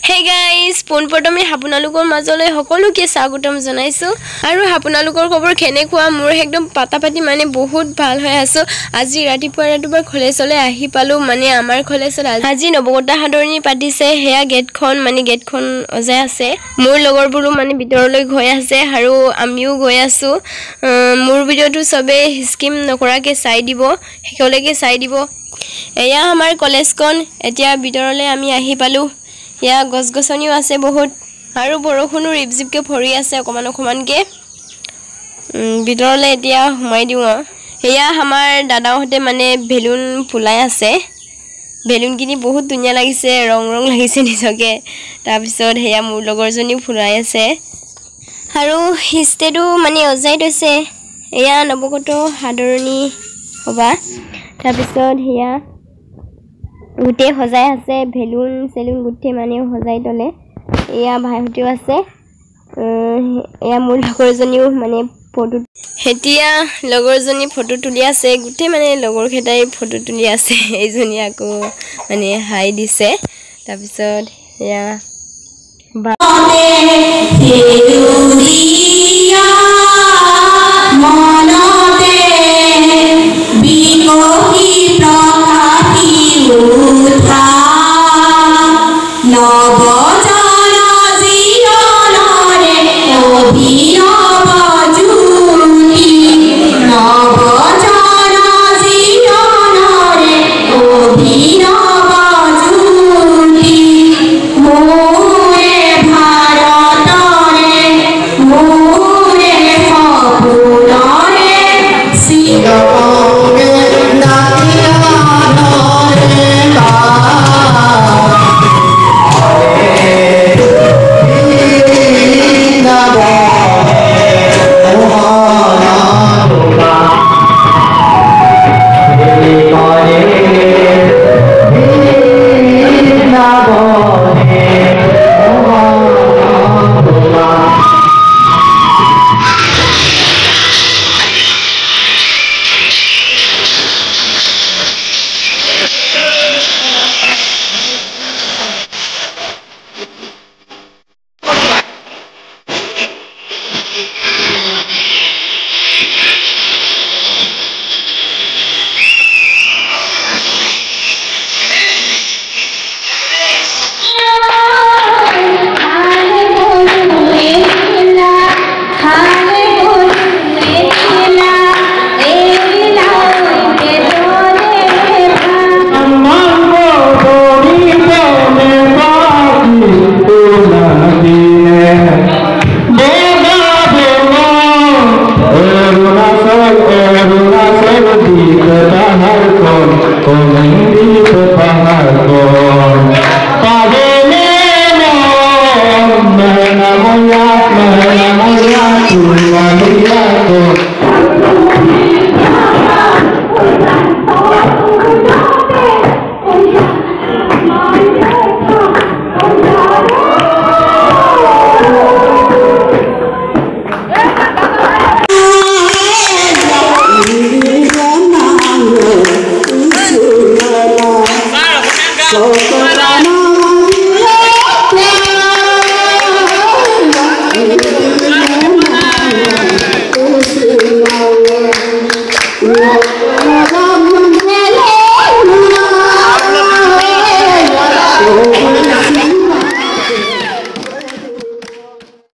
Hey guys, পোনপ্ৰথমে আপোনালোকৰ মাজলৈ সকলোকে স্বাগতম জনাইছো আৰু আপোনালোকৰ খবৰ কেনেকুৱা মোৰ একদম পাতাপাতি মানে বহুত ভাল হৈ আছে আজি ৰাতিপুৱা কলেজলৈ আহি পালো মানে আমাৰ কলেজত আজি নৱগতা হাদৰণি পাতিছে হেয়া গেটখন অজাই আছে মোৰ লগৰবোৰো মানে ভিতৰলৈ গৈ আছে আৰু আমিও গৈ আছো মোৰ ভিডিওটো সবে স্কিম নকৰাকে চাই দিব হেকলৈকে চাই দিব এয়া আমাৰ কলেজখন এতিয়া ভিতৰলৈ আমি আহি পালো या গছগছনিও আছে বহুত আৰু বৰখুনো ৰিপজিপকে ভৰি আছে অকমানকে ভিতৰলে এতিয়া সোমাই দিও এয়া আমাৰ দাদাহতে মানে বেলুন ফুলাই আছে বেলুন কিনি বহুত ধুনিয়া লাগিছে ৰং লাগিছে নিজকে তাৰ পিছত হেয়া মোৰ লগৰজনীও ফুলাই আছে আৰু হিষ্টেটো মানে অজাই থৈছে এয়া নৱগত হাদৰণি হবা তাৰ পিছত হেয়া গুটে হজাই আছে বেলুন সেলুন গুটে মানে হজাই তলে এয়া ভাইহতিও আছে এয়া মোৰ লগৰজনীও মানে ফটো হেতিয়া লগৰজনী ফটো তুলি আছে গুটে মানে লগৰ খেটাই ফটো তুলি আছে এইজনী আকৌ মানে হাই দিছে তাৰ পিছত এয়া No